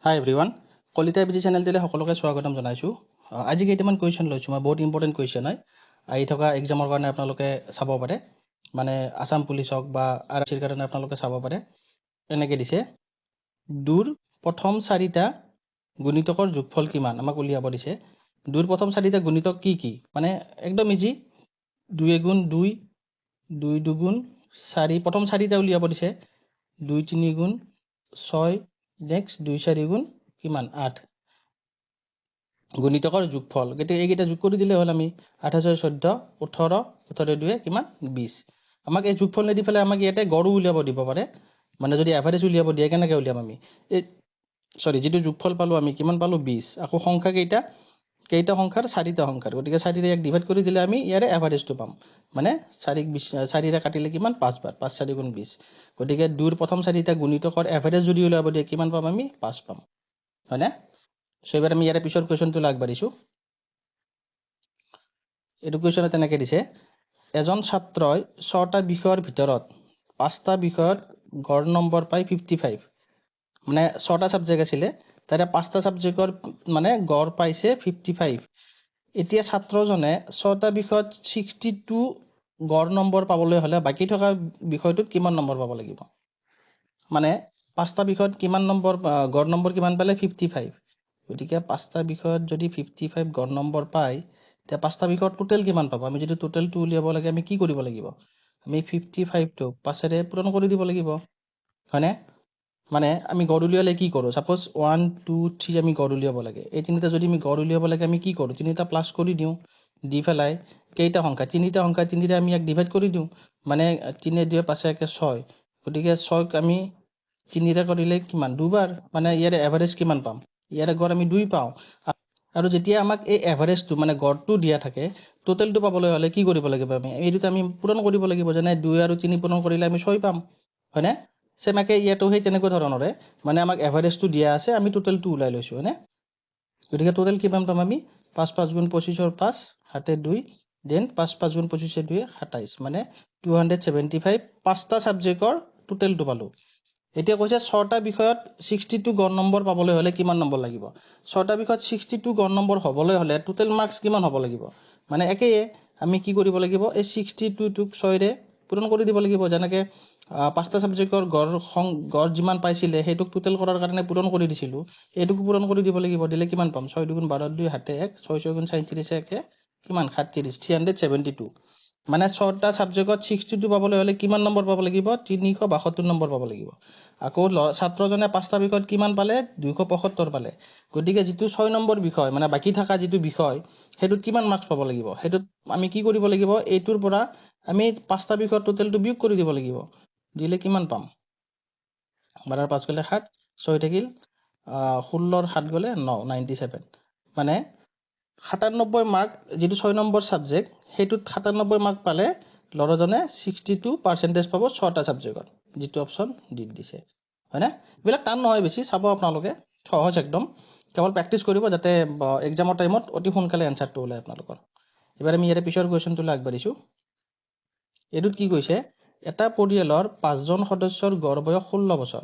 হাই everyone Kalita busy চেনেলটোলৈ সকলোকে স্বাগতম জনাইছোঁ আজি কেইটামান কুৱেশ্যন লৈছোঁ মই বহুত ইম্পৰ্টেণ্ট কুৱেশ্যন হয় আহি থকা এক্সামৰ কাৰণে আপোনালোকে চাব পাৰে মানে আসাম পুলিচ হওক বা আৰ চিৰ কাৰণে আপোনালোকে চাব পাৰে এনেকৈ দিছে দুৰ প্ৰথম চাৰিটা গুণিতকৰ যোগফল কিমান আমাক উলিয়াব দিছে দুৰ প্ৰথম চাৰিটা গুণিতক কি মানে একদম ইজি 2 গুণ 2 2 দুগুণ 4 প্ৰথম চাৰিটা উলিয়াব দিছে 2 3 গুণ 6 নেক্সট 2 4 গুণ কিমান 8 গুণিতকৰ যোগফল গতিকে এইকেইটা যোগ কৰি দিলে হ'ল আমি 28 14 18 18 2 কিমান 20 আমাক এই যোগফল নিদি পেলাই আমাক ইয়াতে গড় উলিয়াব দিব পাৰে মানে যদি এভাৰেজ উলিয়াব দিয়ে কেনেকৈ উলিয়াম আমি এই সৰি যেটো যোগফল পালো আমি কিমান পালো 20 আকৌ সংখ্যা কেইটা সংখ্যাৰ চাৰিটা সংখ্যাৰ গতিকে 4 ৰে এক ডিভাইড কৰি দিলে আমি ইয়াৰে এভাৰেজটো পাম মানে 4 ৰে কাটিলে কিমান 5 বাৰ 5 4 গুণ 20 গতিকে দুৰ প্ৰথম চাৰিটা গুণিতকৰ এভাৰেজ যদি উলিয়াব দিয়ে কিমান পাম আমি 5 পাম হয়নে সো এবাৰ আমি ইয়াৰে পিছৰ কোৱেশ্চনটো আগবাঢ়িছো এইটো কোৱেশ্চনত তেনেকৈ দিছে এজন ছাত্ৰই 6টা বিষয়ৰ ভিতৰত 5টা বিষয়ত গড় নম্বৰ পাই 55 মানে 6টা সাবজেক্ট আছিল তাৰে 5টা সাবজেক্টৰ মানে গড় পাইছে 55 এতিয়া ছাত্ৰজনে 6টা বিষয়ত 62 গড় নম্বৰ পাবলৈ হলে বাকি থকা বিষয়টোত কিমান নম্বৰ পাব লাগিব মানে 5টা বিষয়ত কিমান নম্বৰ গড় নম্বৰ কিমান পালে 55 গতিকে 5টা বিষয়ত যদি 55 গড় নম্বৰ পায় তে 5টা বিষয়ত টোটাল কিমান পাব আমি যদি টোটালটো উলিয়াব লাগে আমি কি কৰিব লাগিব আমি 55 টো 5 ৰে পূৰণ কৰি দিব লাগিব হয়নে মানে আমি গড় উলিয়ালে কি কৰো সাপোজ 1 2 3 আমি গড় উলিয়াব লাগে এই তিনিটা যদি আমি গড় উলিয়াব লাগে আমি কি কৰো তিনিটা প্লাস কৰি দিও দি ফেলাই কেইটা সংখ্যা তিনিটা সংখ্যা তিনিৰে আমি এক ডিভাইড কৰি দিও মানে 3 2 5 1 6 গতিকে 6 ক আমি 3ৰে কৰিলে কিমান দুবাৰ মানে ইয়াৰ এভাৰেজ কিমান পাম ইয়াৰ গড় আমি 2 পাও আৰু যেতিয়া আমাক এই এভাৰেজটো মানে গড়টো দিয়া থাকে টোটালটো পাবলৈ হলে কি কৰিব লাগিব আমি এই দুটা আমি পূৰণ কৰিব লাগিব যেনে 2 আৰু 3 পূৰণ কৰিলে আমি 6 পাম হয়নে সেমাকে ইয়াতো সেই তেনেকৈ ধৰণৰে মানে আমাক এভাৰেজটো দিয়া আছে আমি টোটালটো উলাই লৈছো হয়নে গতিকে টোটাল কিমান পাম আমি 5 5 গুণ 25 ৰ 5 হাতে 2 দেন 5 5 গুণ 25 এ 2 27 মানে 275 পাঁচটা সাবজেক্টৰ টোটালটো পালো এতিয়া কৈছে 6টা বিষয়ত 62 গড় নম্বৰ পাবলৈ হলে কিমান নম্বৰ লাগিব 6টা বিষয়ত 62 গড় নম্বৰ হবলৈ হলে টোটাল মাৰ্কস কিমান হ'ব লাগিব মানে একেই আমি কি কৰিব লাগিব এই 62 টোক 6 ৰে পূৰণ কৰি দিব লাগিব যেনেকৈ 5টা সাবজেক্টৰ গড় যিমান পাইছিলে হেতুক টোটাল কৰাৰ কাৰণে পূৰণ কৰি দিছিলো এটুক পূৰণ কৰি দিব লাগিব দিলে কিমান পাম 6 2 গুণ 12 2 হাতে 1 6 6 গুণ 37 1 কিমান 37 372 মানে 6টা সাবজেক্টত 62 পাবলৈ হলে কিমান নম্বৰ পাব লাগিব 372 নম্বৰ পাব লাগিব আকৌ ছাত্ৰজনে 5টা বিষয়ত কিমান পালে 275 পালে গতিকে যেটো 6 নম্বৰ বিষয় মানে বাকি থাকা যেটো বিষয় হেতুত কিমান মাৰ্কস পাব লাগিব হেতুত আমি কি কৰিব লাগিব এইটোৰ পৰা আমি 5টা বিষয়ৰ টোটালটো বিয়োগ কৰি দিব লাগিব দিলে কিমান পাম 12 5 গলে 7 6 থাকিল 16 ৰ 7 গলে 9 97 মানে 97 মাৰ্ক যেটো 6 নম্বৰ সাবজেক্ট হেতুত 97 মাৰ্ক পালে লৰাজনে 62% পাব 6টা সাবজেক্টত যেটো অপচন ডি দিছে হয়নে বিলা টান নহয় বেছি চাব আপোনালোকে সহজ একদম কেৱল প্ৰ্যাকটিছ কৰিব যাতে এক্সামৰ টাইমত অতি সোনকালে এনসাৰটো ওলাই আপোনালোকৰ এবাৰ আমি ইয়াৰে পিছৰ কোৱেশ্চনটো আগবাঢ়িছো এটুত কি কৈছে এটা পৰিয়ালৰ 5 জন সদস্যৰ গড় বয়স 16 বছৰ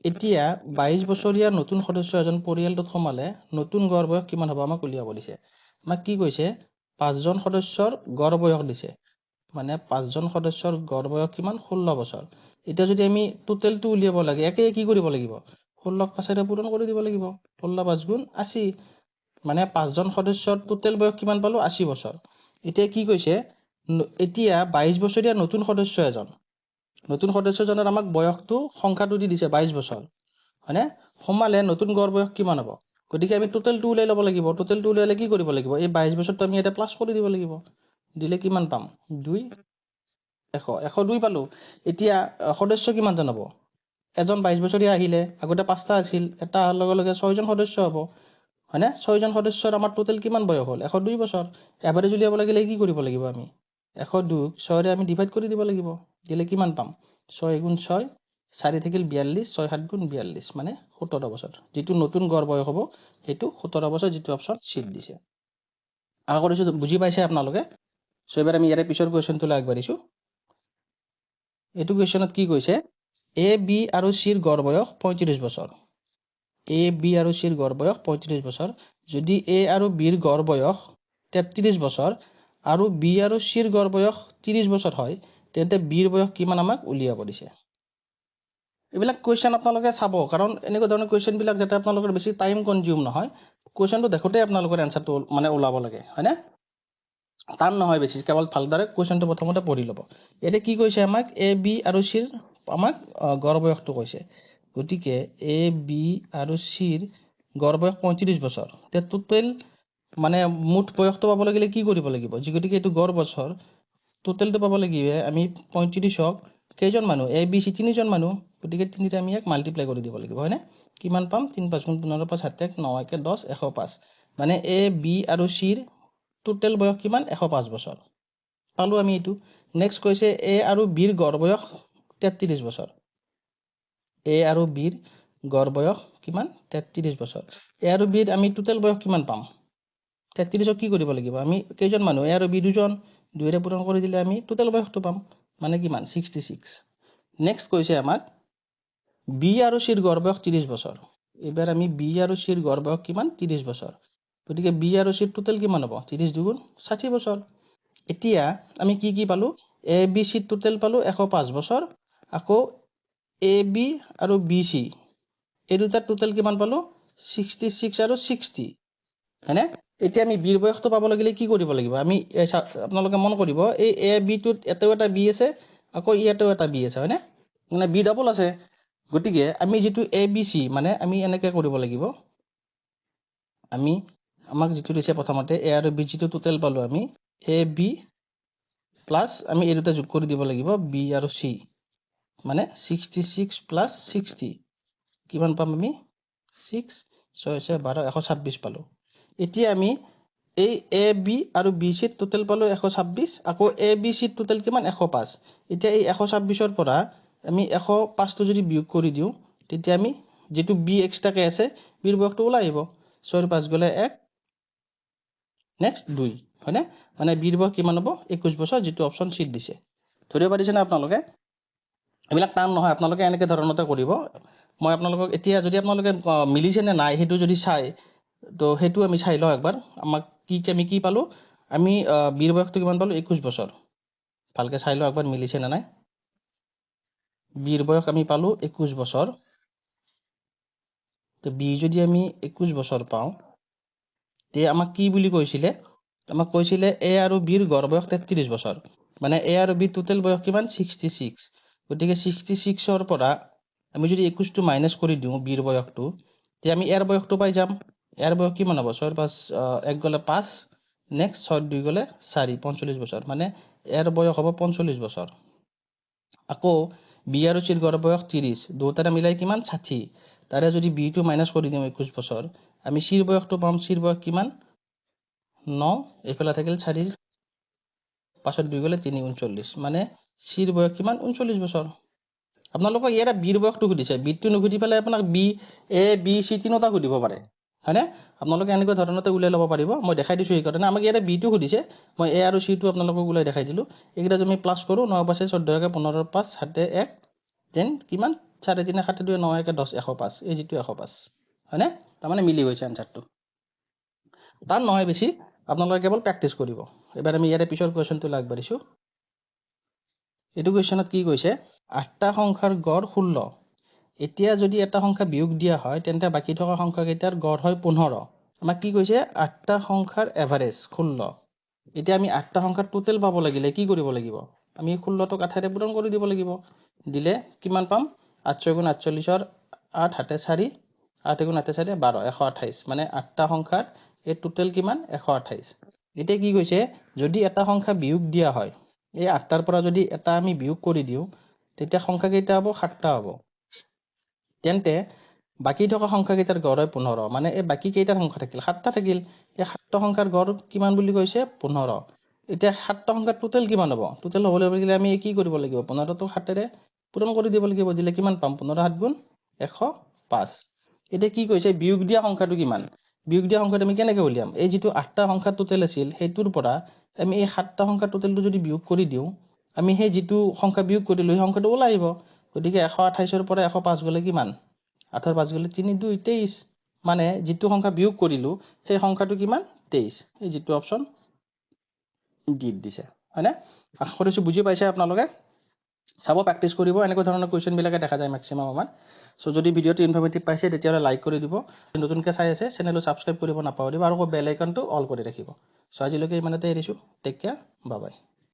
এতিয়া 22 বছৰীয়া নতুন সদস্য এজন পৰিয়ালটোত সোমালে নতুন গড় বয়স কিমান হ'ব আমাক উলিয়াব দিছে আমাক কি কৈছে 5 জন সদস্যৰ গড় বয়স দিছে মানে 5 জন সদস্যৰ গড় বয়স কিমান 16 বছৰ এতিয়া যদি আমি টোটালটো উলিয়াব লাগে একে কি কৰিব লাগিব 16 ক 5 ৰে পূৰণ কৰি দিব লাগিব 16 5 গুণ 80 মানে 5 জন সদস্যৰ টোটাল বয়স কিমান পালো 80 বছৰ এতিয়া কি কৈছে এতিয়া 22 বছৰীয়া নতুন সদস্য এজন নতুন সদস্যজনৰ আমাক বয়সটো সংখ্যাটো দি দিছে 22 বছৰ হয়নে সোমালে নতুন গড় বয়স কিমান হ'ব গতিকে আমি টোটালটো উলাই ল'ব লাগিব টোটালটো উলাইলে কি কৰিব লাগিব এই 22 বছৰটো আমি এটা প্লাস কৰি দিব লাগিব দিলে কিমান পাম 2 102 পালো এতিয়া সদস্য কিমান জন হ'ব এজন 22 বছৰীয়া আহিলে আগতে 5টা আছিল এটা লগে লগে 6 জন সদস্য হ'ব হয়নে 6 জন সদস্যৰ আমাৰ টোটাল কিমান বয়স হ'ল 102 বছৰ এভাৰেজ উলিয়াব লাগিলে কি কৰিব লাগিব আমি 102 6 ৰে আমি ডিভাইড কৰি দিব লাগিব দিলে কিমান পাম 6 গুণ 6 4 থাকিল 42 6 7 গুণ 42 মানে 17 বছৰ যেটো নতুন গড় বয়স হ'ব হেতু 17 বছৰ যেটো অপচন সি দিছে আশা কৰিছো বুজি পাইছে আপোনালোকে সো এবাৰ আমি ইয়াৰে পিছৰ কোৱেশ্চনটো আগবাঢ়িছো এটু কোৱেশ্চনত কি কৈছে এ বি আৰু সিৰ গড় বয়স 35 বছৰ এ বি আৰু চিৰ গড় বয়স 35 বছৰ যদি এ আৰু বিৰ গড় বয়স 33 বছৰ আৰু বি আৰু চিৰ গড় বয়স 30 বছৰ হয় তেন্তে বিৰ বয়স কিমান আমাক উলিয়াব দিছে এইবিলাক কোৱেশ্চন আপোনালোকে চাব কাৰণ এনেকুৱা ধৰণৰ কোৱেশ্চন বিলাক যাতে আপোনালোকৰ বেছি টাইম কনজিউম নহয় কোৱেশ্চনটো দেখোতে আপোনালোকৰ এনসাৰটো মানে ওলাব লাগে হয়নে টান নহয় বেছি কেৱল ভালদৰে কোৱেশ্চনটো প্ৰথমতে পঢ়ি ল'ব এতে কি কৈছে আমাক এ বি আৰু চিৰ আমাক গড় বয়সটো কৈছে গতিকে এ বি আৰু চিৰ গড় বয়স 35 বছৰ তে টোটেল মানে মুঠ বয়সটো পাব লাগিলে কি কৰিব লাগিব গতিকে এইটো গড় বছৰ টোটেলটো পাব লাগিব আমি 35ক কেইজন মানুহ এ বি সি তিনিজন মানুহ গতিকে তিনিটা আমি এক মাল্টিপ্লাই কৰি দিব লাগিব হয়নে কিমান পাম 3 5 গুণ 15 5 7 1 9 1 10 105 মানে এ বি আৰু চিৰ টোটেল বয়স কিমান 105 বছৰ পালো আমি এইটো নেক্সট কৈছে এ আৰু বিৰ গড় বয়স 33 বছৰ এ আৰু বিৰ গড় বয়স কিমান 33 বছৰ এ আৰু বিৰ আমি টোটেল বয়স কিমান পাম 33ক কি কৰিব লাগিব আমি কেইজন মানুহ এ আৰু বি দুজন দুইৰে পূৰণ কৰি দিলে আমি টোটেল বয়সটো পাম মানে কিমান 66 নেক্সট কৈছে আমাক বি আৰু চিৰ গড় বয়স 30 বছৰ এবাৰ আমি বি আৰু চিৰ গড় বয়স কিমান 30 বছৰ গতিকে বি আৰু চিৰ টোটেল কিমান হ'ব 30 দুগুণ 60 বছৰ এতিয়া আমি কি পালো এ বি চিৰ টোটেল পালো 105 বছৰ আকৌ এ বি আৰু বি চি এই দুটাৰ টোটেল কিমান পালো 66 আৰু 60 হয়নে এতিয়া আমি বিৰ বয়সটো পাব লাগিলে কি কৰিব লাগিব আমি আপোনালোকে মন কৰিব এই এ বি টোত এটাও এটা বি আছে আকৌ ইয়াতেও এটা বি আছে হয়নে মানে বি ডাবল আছে গতিকে আমি যেটো এ বি সি মানে আমি এনেকৈ কৰিব লাগিব আমি আমাক যেটো দিছে প্ৰথমতে এ আৰু বি যেটো টোটেল পালো আমি এ বি প্লাস আমি এই দুটা যোগ কৰি দিব লাগিব বি আৰু সি মানে 66 প্লাস 60 কিমান পাম আমি 6 6 6 12 126 পালো এতিয়া আমি এই এ বি আৰু বি সি টোটেল পালো 126 আকৌ এ বি সি টোটেল কিমান 105 এতিয়া এই 126 পৰা আমি 105 টো যদি বিয়োগ কৰি দিও তেতিয়া আমি যেটো বি এক্সট্ৰাকে আছে বিৰ বয়সটো ওলাই আহিব 6 5 গলে 1 নেক্সট 2 হয়নে মানে বিৰ বয়স কিমান হ'ব 21 বছৰ যেটো অপচন সি দিছে ধৰিব পাৰিছে না আপোনালোকে এবিলাক টান নহয় আপোনালোকে এনেকে ধৰণতে কৰিব মই আপোনালোকক এতিয়া যদি আপোনালোকে মিলিছে নে নাই হেতু যদি চাই তো হেতু আমি চাই লও একবাৰ আমাক আমি কি পালো আমি বিৰ বয়সটো কিমান পালো 21 বছৰ ভালকে চাই লও একবাৰ মিলিছে নে নাই বিৰ বয়স আমি পালো 21 বছৰ তো বি যদি আমি 21 বছৰ পাও তে আমাক কি বুলি কৈছিলে আমাক কৈছিলে এ আৰু বিৰ গড় বয়স 33 বছৰ মানে এ আৰু বি টোটেল বয়স কিমান 66 গতিকে 66 ৰ পৰা আমি যদি 21 টো মাইনাস কৰি দিও বিৰ বয়সটো তে আমি এৰ বয়সটো পাই যাম এর বয়স কিমান হ'ব 6 5 1 গলে 5 নেক্সট 6 2 গলে 4 45 বছৰ মানে এৰ বয়স হ'ব 45 বছৰ আকৌ বি আৰু চিৰ গড় বয়স 30 দুটাৰে মিলাই কিমান 60 তাৰে যদি বি টো মাইনাস কৰি দিম 21 বছৰ আমি চিৰ বয়সটো পাম চিৰ বয়স কিমান 9 এফালে থাকিল 4 5 2 গলে 3 39 মানে চিৰ বয়স কিমান 39 বছৰ আপোনালোকক ইয়াৰে বিৰ বয়সটো সুধিছে বিটো নুসুধি পেলাই আপোনাক বি এ বি সি তিনিটা সুধিব পাৰে হয়নে আপোনালোকে এনেকৈ ধৰণতে উলাই ল'ব পাৰিব মই দেখাই দিছো এই কাৰণে আমাক ইয়াৰে বিটো সুধিছে মই এ আৰু সি টো আপোনালোকক উলাই দেখাই দিলো এইকেইটা যদি আমি প্লাস কৰো 9 5 14 15 5 7 1 দেন কিমান 4 3 7 2 9 1 10 105 এই যেটো 105 হয়নে তাৰ মানে মিলি গৈছে আনসাৰটো তাৰ নহয় বেছি আপোনালোকে কেৱল প্ৰেক্টিস কৰিব এবাৰ আমি ইয়াৰে পিছৰ কোৱেশ্চনটো আগবাঢ়িছো এটো কোৱেশ্চনত কি কৈছে 8টা সংখ্যাৰ গড় 16 এতিয়া যদি এটা সংখ্যা বিয়োগ দিয়া হয় তেন্তে বাকি থকা সংখ্যা কেইটাৰ গড় হয় 15 আমাক কি কৈছে 8টা সংখ্যাৰ এভাৰেজ 16 এতিয়া আমি 8টা সংখ্যাৰ টোটেল পাব লাগিলে কি কৰিব লাগিব আমি 16 টো 8 ৰে পূৰণ কৰি দিব লাগিব দিলে কিমান পাম 8 6 48 ৰ 8 7 4 8 গুণ 8 4 12 128 মানে 8টা সংখ্যাৰ এই টোটেল কিমান 128 এতিয়া কি কৈছে যদি এটা সংখ্যা বিয়োগ দিয়া হয় এই 8টাৰ পৰা যদি এটা আমি বিয়োগ কৰি দিও তেতিয়া সংখ্যা কেইটা হ'ব 7টা হ'ব তেন্তে বাকি থকা সংখ্যা কেইটাৰ গড় হয় 15 মানে এই বাকি কেইটা সংখ্যা থাকিল 7টা থাকিল এই 7টা সংখ্যাৰ গড় কিমান বুলি কৈছে 15 এতিয়া 7টা সংখ্যাৰ টোটেল কিমান হ'ব টোটেল হ'বলৈ গ'লে আমি কি কৰিব লাগিব 15 টো 7 ৰে পূৰণ কৰি দিব লাগিব দিলে কিমান পাম 15 7 গুণ 105 এতিয়া কি কৈছে বিয়োগ দিয়া সংখ্যাটো কিমান বিয়োগ দিয়া সংখ্যাটো আমি কেনেকৈ উলিয়াম এই যেটো 8টা সংখ্যা টোটেল আছিল হেতুৰ পৰা আমি এই 7টা সংখ্যা টোটেলটো যদি বিয়োগ কৰি দিও আমি সেই যেটো সংখ্যা বিয়োগ কৰিলো সেই সংখ্যাটো ওলাই আহিব গতিকে 128 ৰ পৰা 105 গলে কিমান 8 ৰ 5 গলে 3 2 23 মানে যিটো সংখ্যা বিয়োগ কৰিলোঁ সেই সংখ্যাটো কিমান 23 এই যিটো অপশ্যন ডিত দিছে হয়নে আশা কৰিছোঁ বুজি পাইছে আপোনালোকে চাব প্ৰেক্টিছ কৰিব এনেকুৱা ধৰণৰ কুৱেশ্যনবিলাকে দেখা যায় মেক্সিমাম আমাৰ সো যদি ভিডিঅ'টো ইনফৰ্মেটিভ পাইছে তেতিয়াহ'লে লাইক কৰি দিব নতুনকৈ চাই আছে চেনেলটো ছাবস্ক্ৰাইব কৰিব নাপাহৰিব আৰু বেল আইকনটো অল কৰি ৰাখিব সো আজিলৈকে ইমানতে এৰিছোঁ টেক কেয়াৰ বাই বাই